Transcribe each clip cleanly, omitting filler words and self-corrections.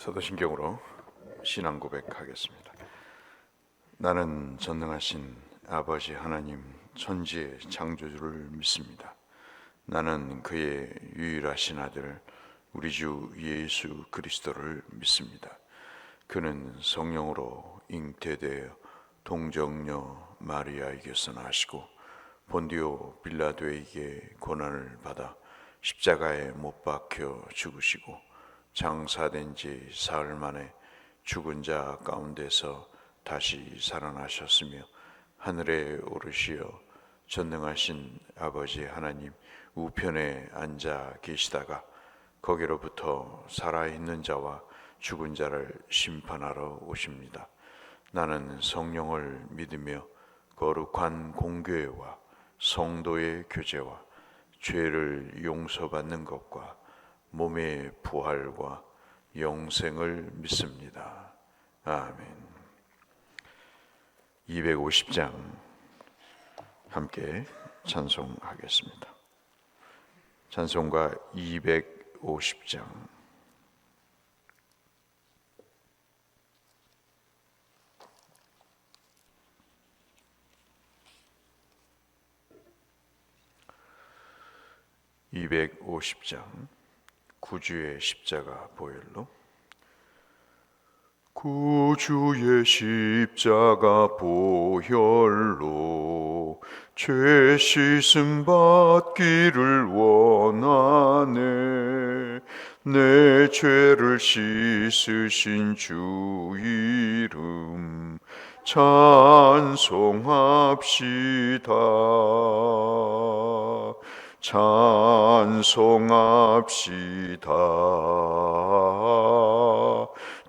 사도신경으로 신앙 고백하겠습니다. 나는 전능하신 아버지 하나님 천지의 창조주를 믿습니다. 나는 그의 유일하신 아들 우리 주 예수 그리스도를 믿습니다. 그는 성령으로 잉태되어 동정녀 마리아에게서 나시고 본디오 빌라도에게 고난을 받아 십자가에 못 박혀 죽으시고 장사된 지 사흘 만에 죽은 자 가운데서 다시 살아나셨으며 하늘에 오르시어 전능하신 아버지 하나님 우편에 앉아 계시다가 거기로부터 살아있는 자와 죽은 자를 심판하러 오십니다. 나는 성령을 믿으며 거룩한 공교회와 성도의 교제와 죄를 용서받는 것과 몸의 부활과 영생을 믿습니다. 아멘. 250장 함께 찬송하겠습니다. 찬송가 250장. 구주의 십자가 보혈로. 구주의 십자가 보혈로 죄 씻음 받기를 원하네. 내 죄를 씻으신 주 이름 찬송합시다. 찬송합시다.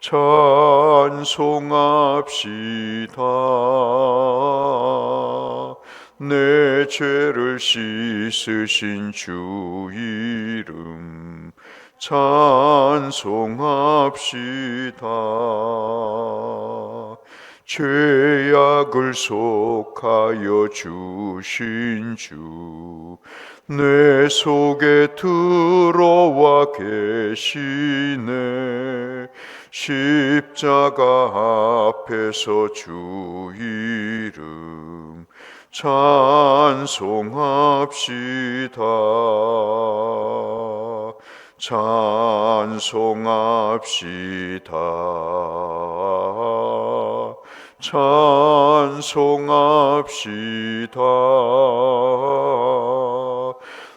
찬송합시다. 내 죄를 씻으신 주 이름 찬송합시다. 죄악을 속하여 주신 주 내 속에 들어와 계시네. 십자가 앞에서 주 이름 찬송합시다. 찬송합시다. 찬송합시다.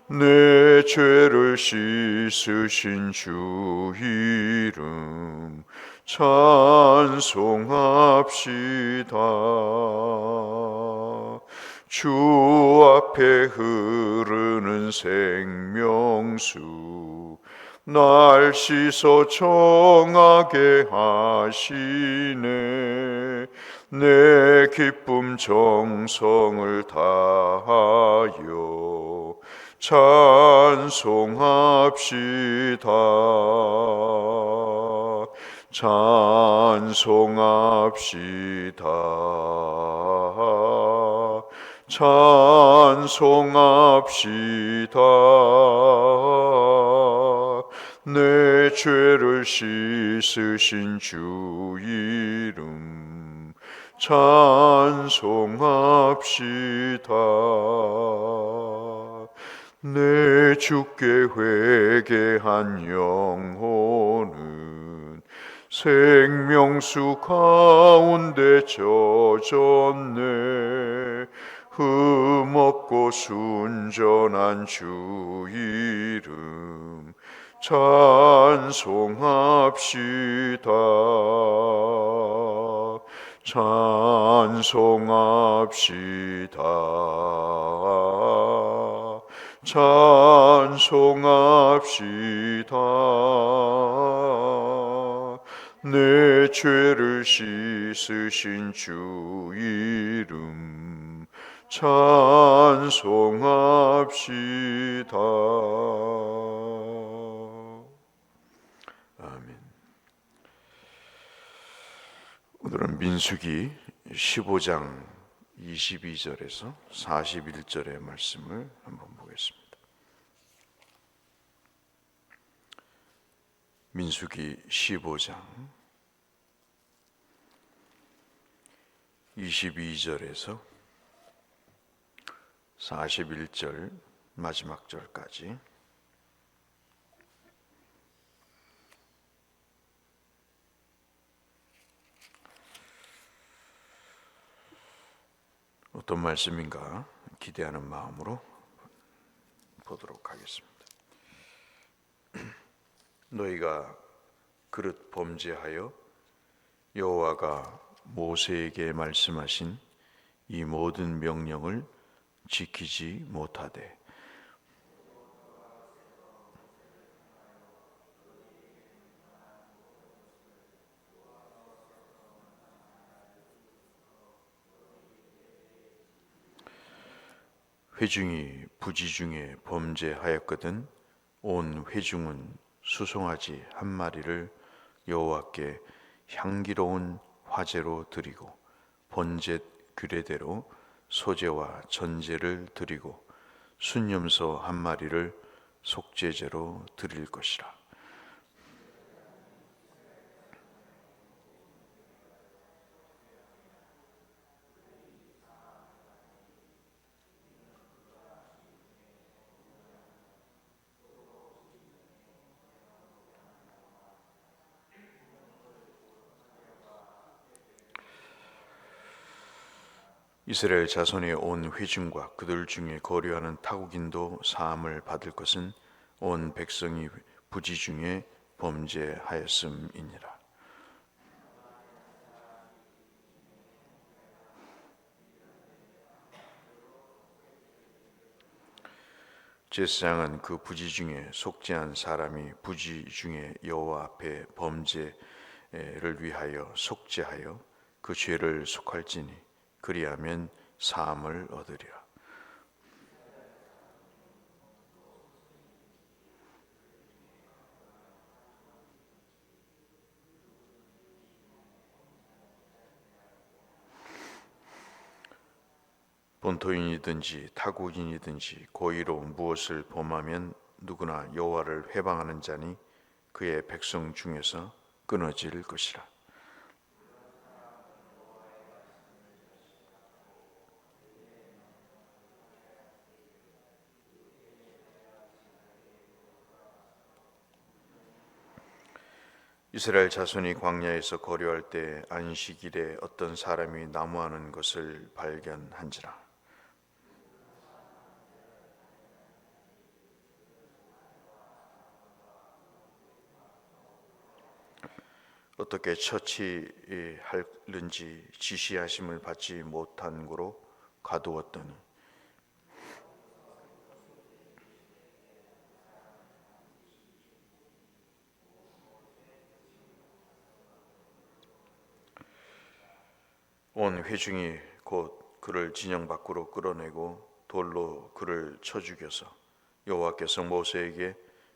내 죄를 씻으신 주 이름 찬송합시다. 주 앞에 흐르는 생명수 날 씻어 정하게 하시네. 내 기쁨 정성을 다하여 찬송합시다. 찬송합시다. 찬송합시다. 내 죄를 씻으신 주 이름 찬송합시다. 내 주께 회개한 영혼은 생명수 가운데 젖었네. 흠없고 순전한 주 이름 찬송합시다. 찬송합시다. 찬송합시다. 내 죄를 씻으신 주 이름 찬송합시다. 아멘. 오늘은 민수기 15장 22절에서 41절의 말씀을 한번 보겠습니다. 민수기 15장 22절에서 41절 마지막 절까지 어떤 말씀인가 기대하는 마음으로 보도록 하겠습니다. 너희가 그릇 범죄하여 여호와가 모세에게 말씀하신 이 모든 명령을 지키지 못하되 회중이 부지 중에 범죄하였거든 온 회중은 수송아지 한 마리를 여호와께 향기로운 화제로 드리고 번제 규례대로 소제와 전제를 드리고 순염소 한 마리를 속죄제로 드릴 것이라. 이스라엘 자손의 온 회중과 그들 중에 거류하는 타국인도 사함을 받을 것은 온 백성이 부지 중에 범죄하였음이니라. 제사장은 그 부지 중에 속죄한 사람이 부지 중에 여호와 앞에 범죄를 위하여 속죄하여 그 죄를 속할지니 그리하면 사함을 얻으리라. 본토인이든지 타국인이든지 고의로 무엇을 범하면 누구나 여호와를 회방하는 자니 그의 백성 중에서 끊어질 것이라. 이스라엘 자손이 광야에서 거류할 때 안식일에 어떤 사람이 나무하는 것을 발견한지라. 어떻게 처치하는지 지시하심을 받지 못한 고로 가두었더니 온 회중이 곧 그를 진영 밖으로 끌어내고 돌로 그를 쳐 죽여서 여호와께서 모세에게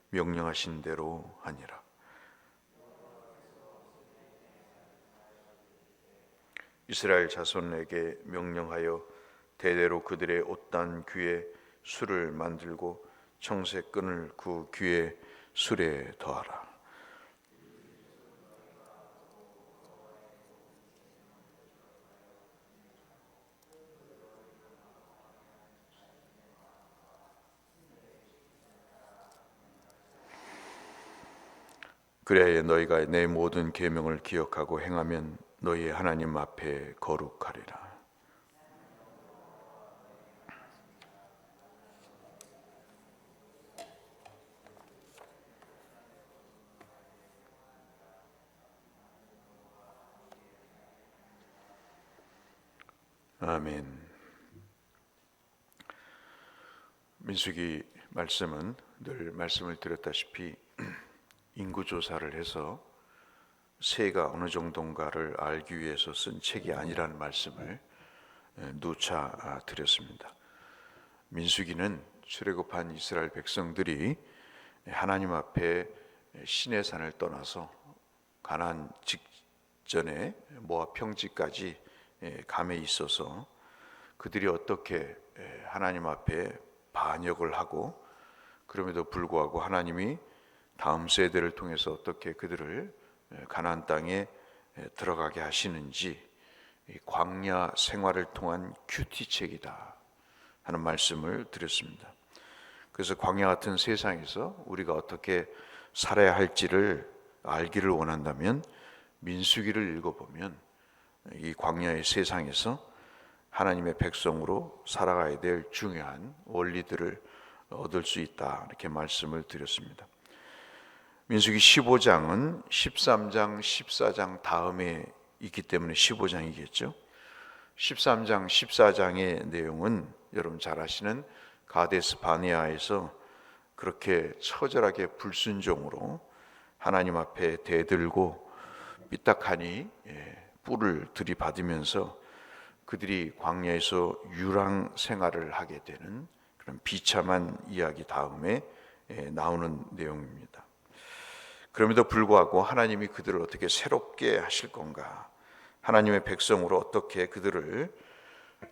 명령하신 대로 하니라. 이스라엘 자손에게 명령하여 대대로 그들의 옷단 귀에 술을 만들고 청색끈을 그 귀에 술에 더하라. 그래야 너희가 내 모든 계명을 기억하고 행하면 너희 하나님 앞에 거룩하리라. 아멘. 민수기 말씀은 늘 말씀을 드렸다시피 인구조사를 해서 세가 어느 정도인가를 알기 위해서 쓴 책이 아니라는 말씀을 누차 드렸습니다. 민수기는 출애굽한 이스라엘 백성들이 하나님 앞에 시내산을 떠나서 가나안 직전에 모압 평지까지 감에 있어서 그들이 어떻게 하나님 앞에 반역을 하고 그럼에도 불구하고 하나님이 다음 세대를 통해서 어떻게 그들을 가나안 땅에 들어가게 하시는지 이 광야 생활을 통한 큐티책이다 하는 말씀을 드렸습니다. 그래서 광야 같은 세상에서 우리가 어떻게 살아야 할지를 알기를 원한다면 민수기를 읽어보면 이 광야의 세상에서 하나님의 백성으로 살아가야 될 중요한 원리들을 얻을 수 있다, 이렇게 말씀을 드렸습니다. 민수기 15장은 13장, 14장 다음에 있기 때문에 15장이겠죠. 13장, 14장의 내용은 여러분 잘 아시는 가데스 바네아에서 그렇게 처절하게 불순종으로 하나님 앞에 대들고 삐딱하니 뿔을 들이받으면서 그들이 광야에서 유랑 생활을 하게 되는 그런 비참한 이야기 다음에 나오는 내용입니다. 그럼에도 불구하고 하나님이 그들을 어떻게 새롭게 하실 건가, 하나님의 백성으로 어떻게 그들을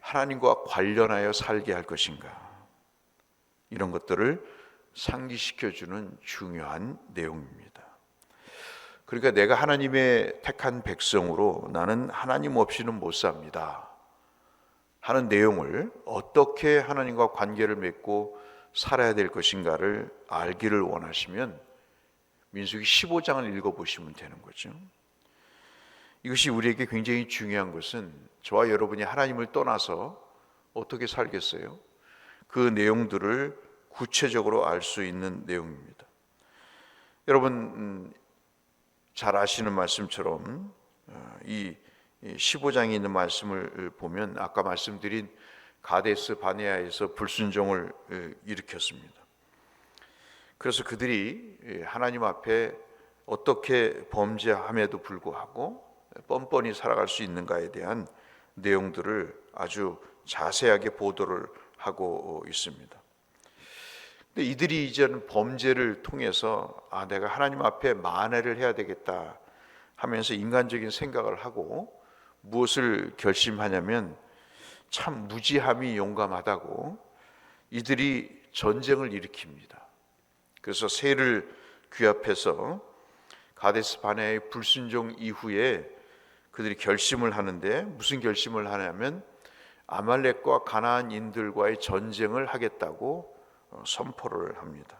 하나님과 관련하여 살게 할 것인가, 이런 것들을 상기시켜주는 중요한 내용입니다. 그러니까 내가 하나님의 택한 백성으로 나는 하나님 없이는 못 삽니다 하는 내용을, 어떻게 하나님과 관계를 맺고 살아야 될 것인가를 알기를 원하시면 민수기 15장을 읽어보시면 되는 거죠. 이것이 우리에게 굉장히 중요한 것은 저와 여러분이 하나님을 떠나서 어떻게 살겠어요? 그 내용들을 구체적으로 알 수 있는 내용입니다. 여러분 잘 아시는 말씀처럼 이 15장에 있는 말씀을 보면 아까 말씀드린 가데스 바네아에서 불순종을 일으켰습니다. 그래서 그들이 하나님 앞에 어떻게 범죄함에도 불구하고 뻔뻔히 살아갈 수 있는가에 대한 내용들을 아주 자세하게 보도를 하고 있습니다. 근데 이들이 이제는 범죄를 통해서 내가 하나님 앞에 만회를 해야 되겠다 하면서 인간적인 생각을 하고 무엇을 결심하냐면 참 무지함이 용감하다고 이들이 전쟁을 일으킵니다. 그래서 새를 귀합해서 가데스 바네아의 불순종 이후에 그들이 결심을 하는데, 무슨 결심을 하냐면 아말렉과 가나안인들과의 전쟁을 하겠다고 선포를 합니다.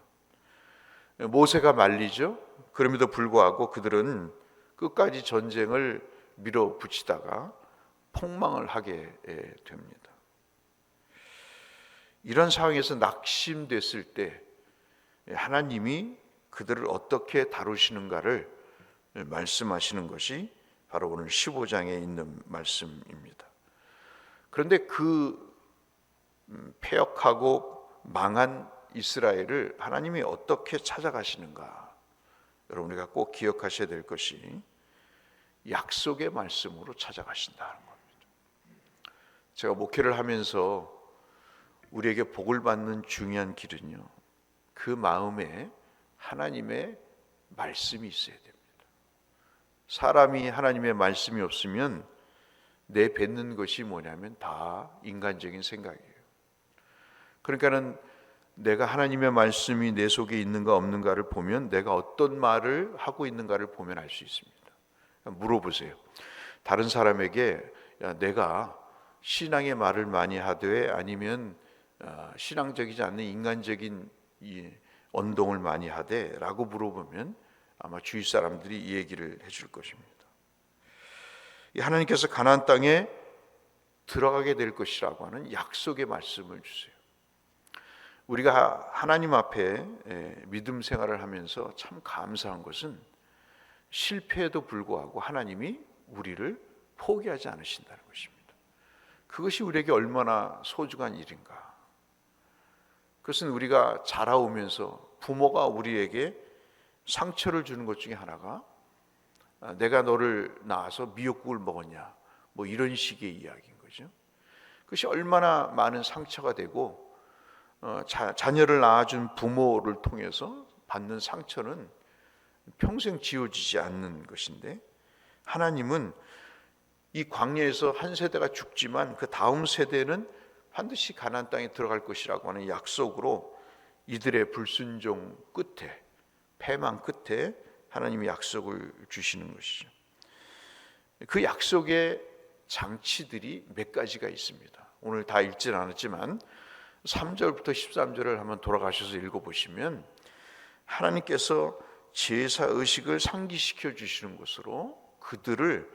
모세가 말리죠. 그럼에도 불구하고 그들은 끝까지 전쟁을 밀어붙이다가 폭망을 하게 됩니다. 이런 상황에서 낙심됐을 때 하나님이 그들을 어떻게 다루시는가를 말씀하시는 것이 바로 오늘 15장에 있는 말씀입니다. 그런데 그 패역하고 망한 이스라엘을 하나님이 어떻게 찾아가시는가, 여러분 우리가 꼭 기억하셔야 될 것이 약속의 말씀으로 찾아가신다는 겁니다. 제가 목회를 하면서 우리에게 복을 받는 중요한 길은요, 그 마음에 하나님의 말씀이 있어야 됩니다. 사람이 하나님의 말씀이 없으면 내뱉는 것이 뭐냐면 다 인간적인 생각이에요. 그러니까는 내가 하나님의 말씀이 내 속에 있는가 없는가를 보면 내가 어떤 말을 하고 있는가를 보면 알 수 있습니다. 물어보세요. 다른 사람에게 내가 신앙의 말을 많이 하되 아니면 신앙적이지 않는 인간적인 이 언동을 많이 하되 라고 물어보면 아마 주위 사람들이 이 얘기를 해줄 것입니다. 하나님께서 가나안 땅에 들어가게 될 것이라고 하는 약속의 말씀을 주세요. 우리가 하나님 앞에 믿음 생활을 하면서 참 감사한 것은 실패에도 불구하고 하나님이 우리를 포기하지 않으신다는 것입니다. 그것이 우리에게 얼마나 소중한 일인가. 그것은 우리가 자라오면서 부모가 우리에게 상처를 주는 것 중에 하나가 내가 너를 낳아서 미역국을 먹었냐, 뭐 이런 식의 이야기인 거죠. 그것이 얼마나 많은 상처가 되고 자녀를 낳아준 부모를 통해서 받는 상처는 평생 지워지지 않는 것인데, 하나님은 이 광야에서 한 세대가 죽지만 그 다음 세대는 반드시 가나안 땅에 들어갈 것이라고 하는 약속으로 이들의 불순종 끝에 패망 끝에 하나님이 약속을 주시는 것이죠. 그 약속의 장치들이 몇 가지가 있습니다. 오늘 다 읽지는 않았지만 3절부터 13절을 한번 돌아가셔서 읽어보시면 하나님께서 제사 의식을 상기시켜 주시는 것으로 그들을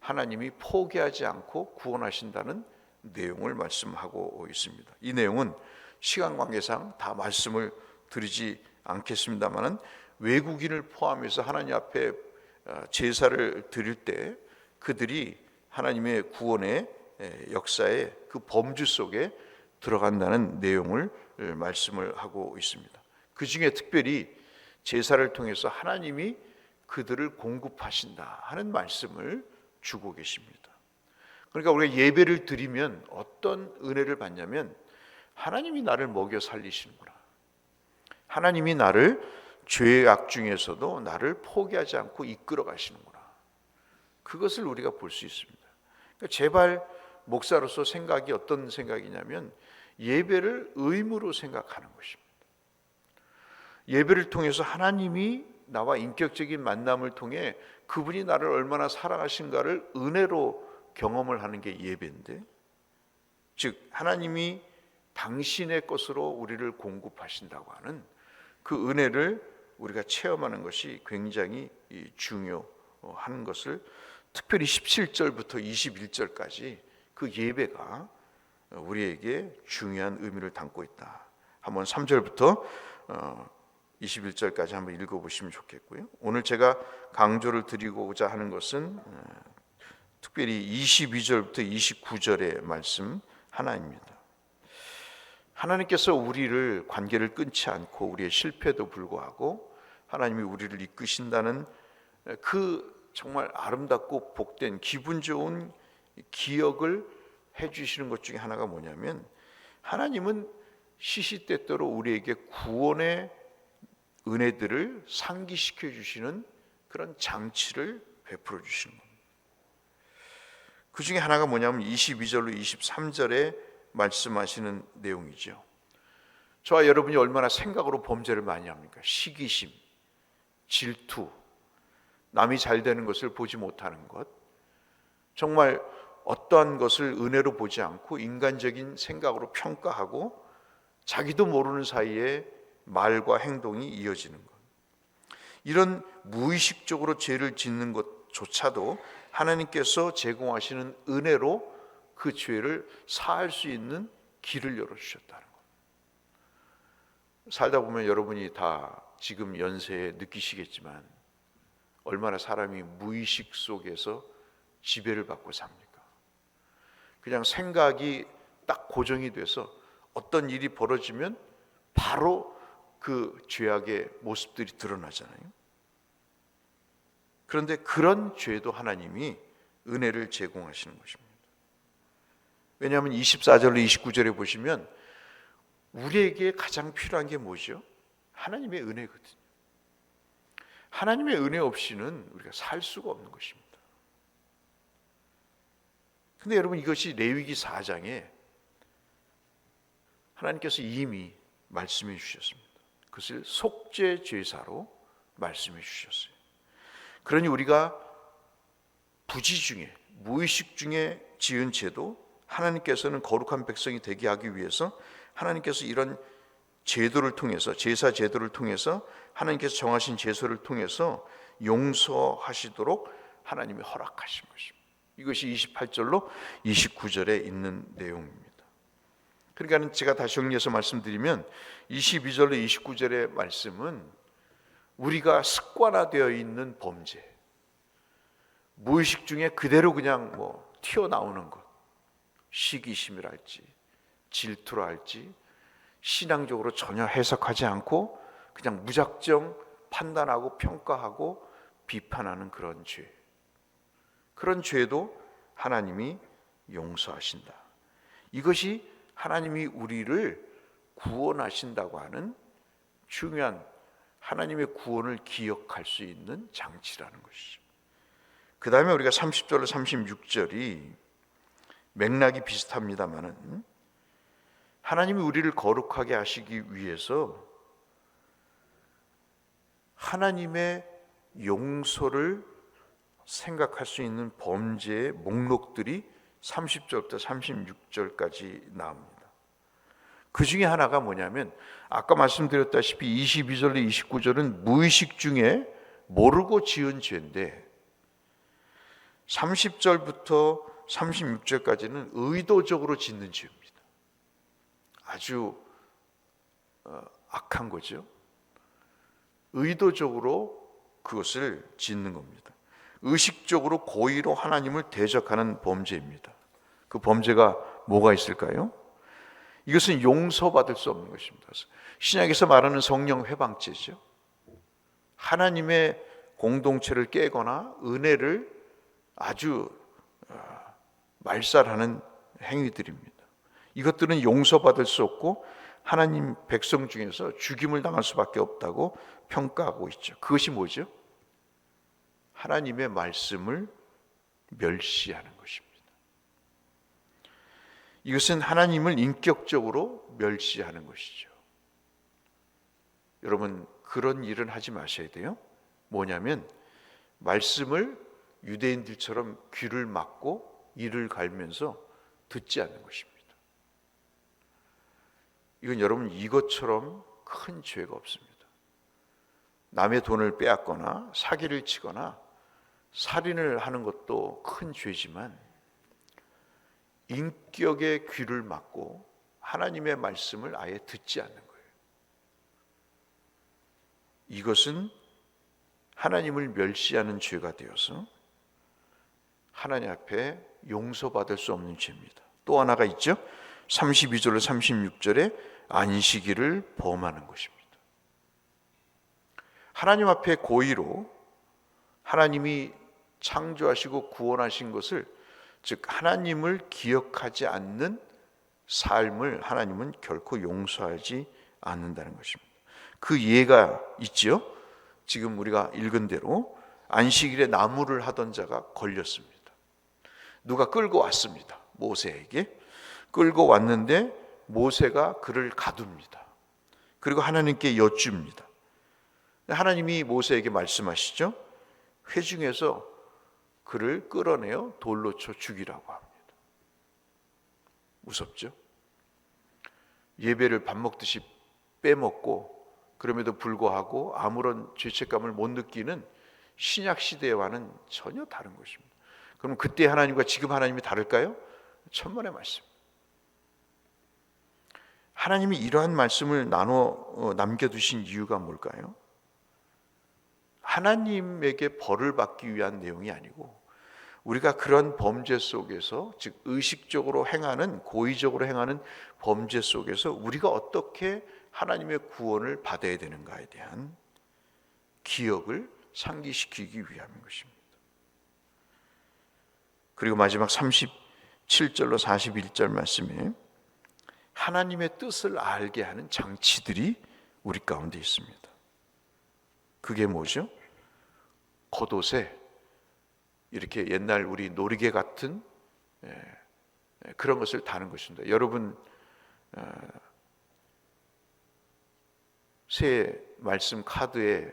하나님이 포기하지 않고 구원하신다는 내용을 말씀하고 있습니다. 이 내용은 시간 관계상 다 말씀을 드리지 않겠습니다만 외국인을 포함해서 하나님 앞에 제사를 드릴 때 그들이 하나님의 구원의 역사의 그 범주 속에 들어간다는 내용을 말씀을 하고 있습니다. 그 중에 특별히 제사를 통해서 하나님이 그들을 공급하신다 하는 말씀을 주고 계십니다. 그러니까 우리가 예배를 드리면 어떤 은혜를 받냐면 하나님이 나를 먹여 살리시는구나. 하나님이 나를 죄의 악 중에서도 나를 포기하지 않고 이끌어 가시는구나. 그것을 우리가 볼 수 있습니다. 그러니까 제발 목사로서 생각이 어떤 생각이냐면 예배를 의무로 생각하는 것입니다. 예배를 통해서 하나님이 나와 인격적인 만남을 통해 그분이 나를 얼마나 사랑하신가를 은혜로 경험을 하는 게 예배인데, 즉 하나님이 당신의 것으로 우리를 공급하신다고 하는 그 은혜를 우리가 체험하는 것이 굉장히 중요한 것을 특별히 17절부터 21절까지 그 예배가 우리에게 중요한 의미를 담고 있다. 한번 3절부터 21절까지 한번 읽어보시면 좋겠고요. 오늘 제가 강조를 드리고자 하는 것은 특별히 22절부터 29절의 말씀 하나입니다. 하나님께서 우리를 관계를 끊지 않고 우리의 실패도 불구하고 하나님이 우리를 이끄신다는 그 정말 아름답고 복된 기분 좋은 기억을 해주시는 것 중에 하나가 뭐냐면 하나님은 시시때때로 우리에게 구원의 은혜들을 상기시켜 주시는 그런 장치를 베풀어 주시는 겁니다. 그 중에 하나가 뭐냐면 22절로 23절에 말씀하시는 내용이죠. 저와 여러분이 얼마나 생각으로 범죄를 많이 합니까? 시기심, 질투, 남이 잘 되는 것을 보지 못하는 것, 정말 어떠한 것을 은혜로 보지 않고 인간적인 생각으로 평가하고 자기도 모르는 사이에 말과 행동이 이어지는 것, 이런 무의식적으로 죄를 짓는 것조차도 하나님께서 제공하시는 은혜로 그 죄를 사할 수 있는 길을 열어주셨다는 것. 살다 보면 여러분이 다 지금 연세에 느끼시겠지만 얼마나 사람이 무의식 속에서 지배를 받고 삽니까? 그냥 생각이 딱 고정이 돼서 어떤 일이 벌어지면 바로 그 죄악의 모습들이 드러나잖아요. 그런데 그런 죄도 하나님이 은혜를 제공하시는 것입니다. 왜냐하면 24절로 29절에 보시면 우리에게 가장 필요한 게 뭐죠? 하나님의 은혜거든요. 하나님의 은혜 없이는 우리가 살 수가 없는 것입니다. 근데 여러분, 이것이 레위기 4장에 하나님께서 이미 말씀해 주셨습니다. 그것을 속죄 제사로 말씀해 주셨어요. 그러니 우리가 부지 중에, 무의식 중에 지은 죄도 하나님께서는 거룩한 백성이 되게 하기 위해서 하나님께서 이런 제도를 통해서, 제사 제도를 통해서, 하나님께서 정하신 제소를 통해서 용서하시도록 하나님이 허락하신 것입니다. 이것이 28절로 29절에 있는 내용입니다. 그러니까 제가 다시 정리해서 말씀드리면 22절로 29절의 말씀은 우리가 습관화되어 있는 범죄, 무의식 중에 그대로 그냥 튀어나오는 것, 시기심이랄지 질투라 할지 신앙적으로 전혀 해석하지 않고 그냥 무작정 판단하고 평가하고 비판하는 그런 죄, 그런 죄도 하나님이 용서하신다. 이것이 하나님이 우리를 구원하신다고 하는 중요한 하나님의 구원을 기억할 수 있는 장치라는 것이죠. 그 다음에 우리가 30절로 36절이 맥락이 비슷합니다만은 하나님이 우리를 거룩하게 하시기 위해서 하나님의 용서를 생각할 수 있는 범죄의 목록들이 30절부터 36절까지 나옵니다. 그 중에 하나가 뭐냐면 아까 말씀드렸다시피 22절로 29절은 무의식 중에 모르고 지은 죄인데 30절부터 36절까지는 의도적으로 짓는 죄입니다. 아주 악한 거죠. 의도적으로 그것을 짓는 겁니다. 의식적으로 고의로 하나님을 대적하는 범죄입니다. 그 범죄가 뭐가 있을까요? 이것은 용서받을 수 없는 것입니다. 신약에서 말하는 성령 회방죄죠. 하나님의 공동체를 깨거나 은혜를 아주 말살하는 행위들입니다. 이것들은 용서받을 수 없고 하나님 백성 중에서 죽임을 당할 수밖에 없다고 평가하고 있죠. 그것이 뭐죠? 하나님의 말씀을 멸시하는 것입니다. 이것은 하나님을 인격적으로 멸시하는 것이죠. 여러분, 그런 일은 하지 마셔야 돼요. 뭐냐면 말씀을 유대인들처럼 귀를 막고 이를 갈면서 듣지 않는 것입니다. 이건 여러분 이것처럼 큰 죄가 없습니다. 남의 돈을 빼앗거나 사기를 치거나 살인을 하는 것도 큰 죄지만 인격의 귀를 막고 하나님의 말씀을 아예 듣지 않는 거예요. 이것은 하나님을 멸시하는 죄가 되어서 하나님 앞에 용서받을 수 없는 죄입니다. 또 하나가 있죠. 32절로 36절에 안식일을 범하는 것입니다. 하나님 앞에 고의로 하나님이 창조하시고 구원하신 것을, 즉 하나님을 기억하지 않는 삶을 하나님은 결코 용서하지 않는다는 것입니다. 그 예가 있죠. 지금 우리가 읽은 대로 안식일에 나무를 하던 자가 걸렸습니다. 누가 끌고 왔습니다. 모세에게 끌고 왔는데 모세가 그를 가둡니다. 그리고 하나님께 여쭙니다. 하나님이 모세에게 말씀하시죠. 회중에서 그를 끌어내어 돌로 쳐 죽이라고 합니다. 무섭죠? 예배를 밥 먹듯이 빼먹고 그럼에도 불구하고 아무런 죄책감을 못 느끼는 신약 시대와는 전혀 다른 것입니다. 그럼 그때 하나님과 지금 하나님이 다를까요? 천만의 말씀. 하나님이 이러한 말씀을 나눠 남겨두신 이유가 뭘까요? 하나님에게 벌을 받기 위한 내용이 아니고 우리가 그런 범죄 속에서, 즉 의식적으로 행하는, 고의적으로 행하는 범죄 속에서 우리가 어떻게 하나님의 구원을 받아야 되는가에 대한 기억을 상기시키기 위함인 것입니다. 그리고 마지막 37절로 41절 말씀에 하나님의 뜻을 알게 하는 장치들이 우리 가운데 있습니다. 그게 뭐죠? 겉옷에 이렇게 옛날 우리 놀이개 같은 그런 것을 다는 것입니다. 여러분 새 말씀 카드에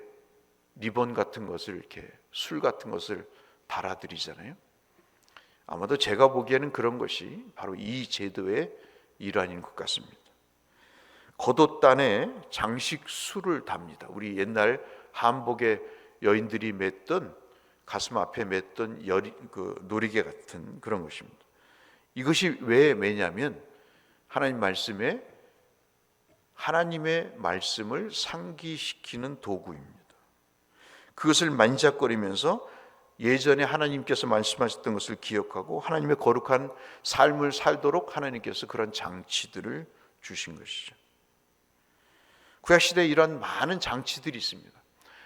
리본 같은 것을, 이렇게 술 같은 것을 달아드리잖아요. 아마도 제가 보기에는 그런 것이 바로 이 제도의 일환인 것 같습니다. 겉옷단에 장식 술을 답니다. 우리 옛날 한복에 여인들이 맸던, 가슴 앞에 맸던 그 놀이개 같은 그런 것입니다. 이것이 왜 매냐면 하나님 말씀에 하나님의 말씀을 상기시키는 도구입니다. 그것을 만지작거리면서 예전에 하나님께서 말씀하셨던 것을 기억하고 하나님의 거룩한 삶을 살도록 하나님께서 그런 장치들을 주신 것이죠. 구약시대에 이런 많은 장치들이 있습니다.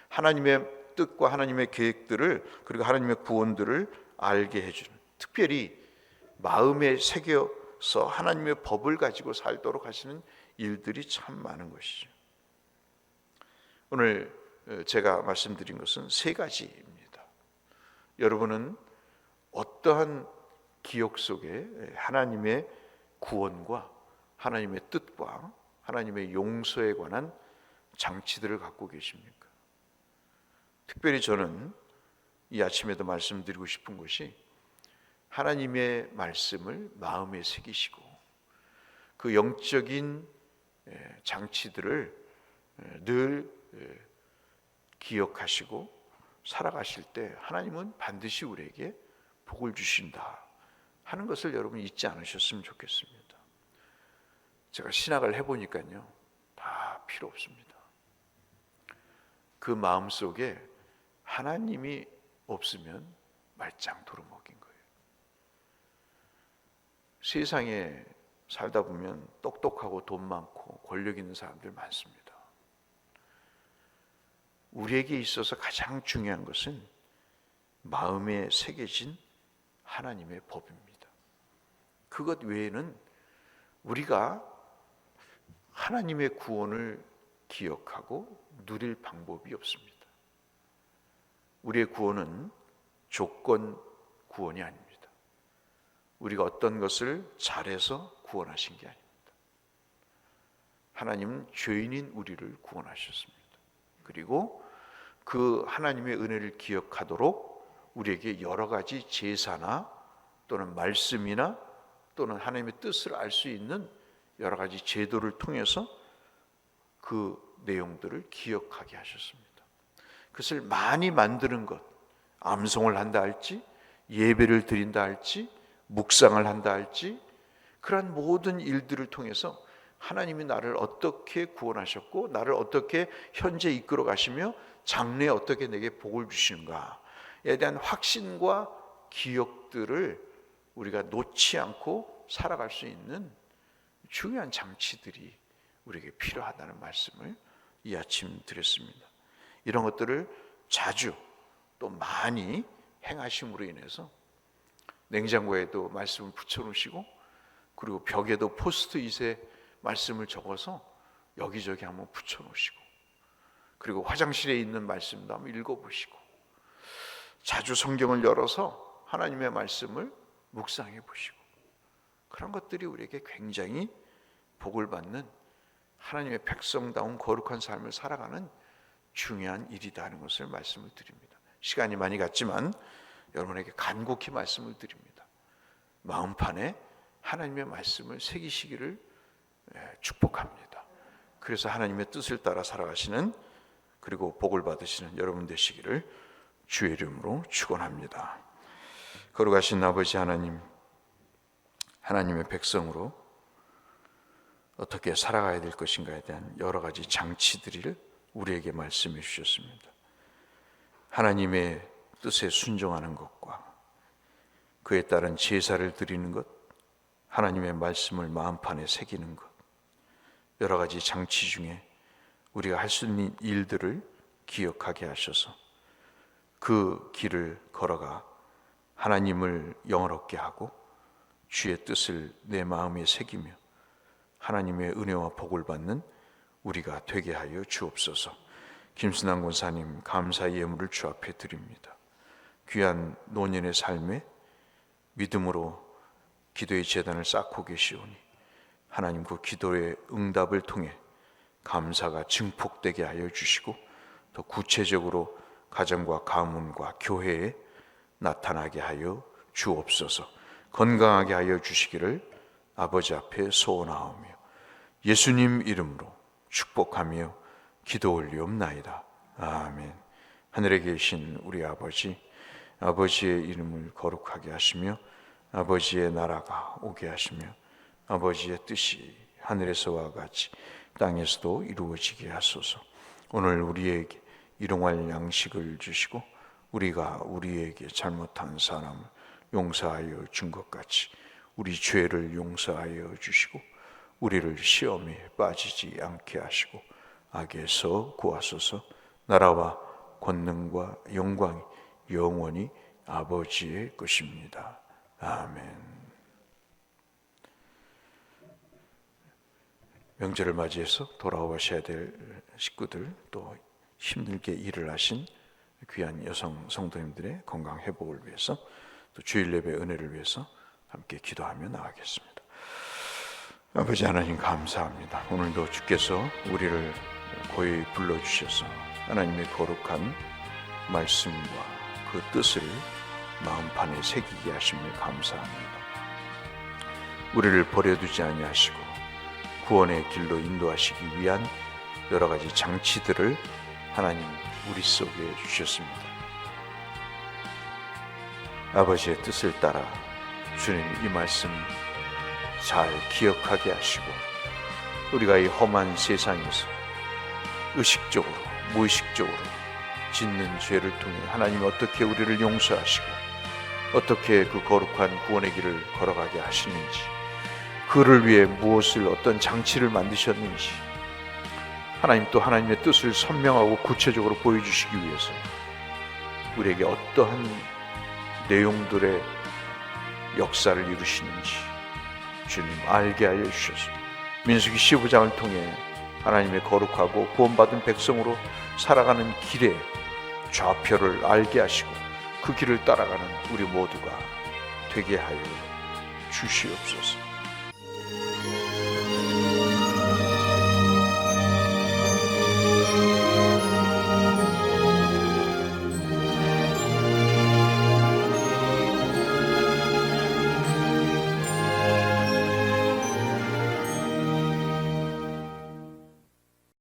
하나님의 뜻과 하나님의 계획들을, 그리고 하나님의 구원들을 알게 해주는, 특별히 마음에 새겨서 하나님의 법을 가지고 살도록 하시는 일들이 참 많은 것이죠. 오늘 제가 말씀드린 것은 세 가지입니다. 여러분은 어떠한 기억 속에 하나님의 구원과 하나님의 뜻과 하나님의 용서에 관한 장치들을 갖고 계십니까? 특별히 저는 이 아침에도 말씀드리고 싶은 것이 하나님의 말씀을 마음에 새기시고 그 영적인 장치들을 늘 기억하시고 살아가실 때 하나님은 반드시 우리에게 복을 주신다 하는 것을 여러분 잊지 않으셨으면 좋겠습니다. 제가 신학을 해보니까요, 다 필요 없습니다. 그 마음속에 하나님이 없으면 말짱 도루묵인 거예요. 세상에 살다 보면 똑똑하고 돈 많고 권력 있는 사람들 많습니다. 우리에게 있어서 가장 중요한 것은 마음에 새겨진 하나님의 법입니다. 그것 외에는 우리가 하나님의 구원을 기억하고 누릴 방법이 없습니다. 우리의 구원은 조건 구원이 아닙니다. 우리가 어떤 것을 잘해서 구원하신 게 아닙니다. 하나님은 죄인인 우리를 구원하셨습니다. 그리고 그 하나님의 은혜를 기억하도록 우리에게 여러 가지 제사나 또는 말씀이나 또는 하나님의 뜻을 알 수 있는 여러 가지 제도를 통해서 그 내용들을 기억하게 하셨습니다. 그것을 많이 만드는 것, 암송을 한다 할지, 예배를 드린다 할지, 묵상을 한다 할지, 그러한 모든 일들을 통해서 하나님이 나를 어떻게 구원하셨고 나를 어떻게 현재 이끌어 가시며 장래에 어떻게 내게 복을 주시는가에 대한 확신과 기억들을 우리가 놓지 않고 살아갈 수 있는 중요한 장치들이 우리에게 필요하다는 말씀을 이 아침 드렸습니다. 이런 것들을 자주 또 많이 행하심으로 인해서 냉장고에도 말씀을 붙여놓으시고 그리고 벽에도 포스트잇에 말씀을 적어서 여기저기 한번 붙여놓으시고 그리고 화장실에 있는 말씀도 한번 읽어보시고 자주 성경을 열어서 하나님의 말씀을 묵상해 보시고 그런 것들이 우리에게 굉장히 복을 받는 하나님의 백성다운 거룩한 삶을 살아가는 중요한 일이다 하는 것을 말씀을 드립니다. 시간이 많이 갔지만 여러분에게 간곡히 말씀을 드립니다. 마음판에 하나님의 말씀을 새기시기를 축복합니다. 그래서 하나님의 뜻을 따라 살아가시는 그리고 복을 받으시는 여러분 되시기를 주의 이름으로 축원합니다. 거룩하신 아버지 하나님, 하나님의 백성으로 어떻게 살아가야 될 것인가에 대한 여러 가지 장치들을 우리에게 말씀해 주셨습니다. 하나님의 뜻에 순종하는 것과 그에 따른 제사를 드리는 것, 하나님의 말씀을 마음판에 새기는 것, 여러 가지 장치 중에 우리가 할 수 있는 일들을 기억하게 하셔서 그 길을 걸어가 하나님을 영화롭게 하고 주의 뜻을 내 마음에 새기며 하나님의 은혜와 복을 받는 우리가 되게 하여 주옵소서. 김순환 권사님 감사의 예물을 주 앞에 드립니다. 귀한 노년의 삶에 믿음으로 기도의 제단을 쌓고 계시오니 하나님 그 기도의 응답을 통해 감사가 증폭되게 하여 주시고 더 구체적으로 가정과 가문과 교회에 나타나게 하여 주옵소서. 건강하게 하여 주시기를 아버지 앞에 소원하오며 예수님 이름으로 축복하며 기도 올리옵나이다. 아멘. 하늘에 계신 우리 아버지, 아버지의 이름을 거룩하게 하시며 아버지의 나라가 오게 하시며 아버지의 뜻이 하늘에서와 같이 땅에서도 이루어지게 하소서. 오늘 우리에게 일용할 양식을 주시고 우리가 우리에게 잘못한 사람을 용서하여 준 것 같이 우리 죄를 용서하여 주시고 우리를 시험에 빠지지 않게 하시고 악에서 구하소서. 나라와 권능과 영광이 영원히 아버지의 것입니다. 아멘. 명절을 맞이해서 돌아오셔야 될 식구들, 또 힘들게 일을 하신 귀한 여성 성도님들의 건강 회복을 위해서, 또 주일 예배 은혜를 위해서 함께 기도하며 나가겠습니다. 아버지 하나님 감사합니다. 오늘도 주께서 우리를 고요히 불러주셔서 하나님의 거룩한 말씀과 그 뜻을 마음판에 새기게 하심을 감사합니다. 우리를 버려두지 아니하시고 구원의 길로 인도하시기 위한 여러 가지 장치들을 하나님 우리 속에 주셨습니다. 아버지의 뜻을 따라 주님 이 말씀 잘 기억하게 하시고 우리가 이 험한 세상에서 의식적으로 무의식적으로 짓는 죄를 통해 하나님이 어떻게 우리를 용서하시고 어떻게 그 거룩한 구원의 길을 걸어가게 하시는지, 그를 위해 무엇을 어떤 장치를 만드셨는지 하나님 또 하나님의 뜻을 선명하고 구체적으로 보여주시기 위해서 우리에게 어떠한 내용들의 역사를 이루시는지 주님 알게 하여 주셔서 민수기 15장을 통해 하나님의 거룩하고 구원받은 백성으로 살아가는 길의 좌표를 알게 하시고 그 길을 따라가는 우리 모두가 되게 하여 주시옵소서.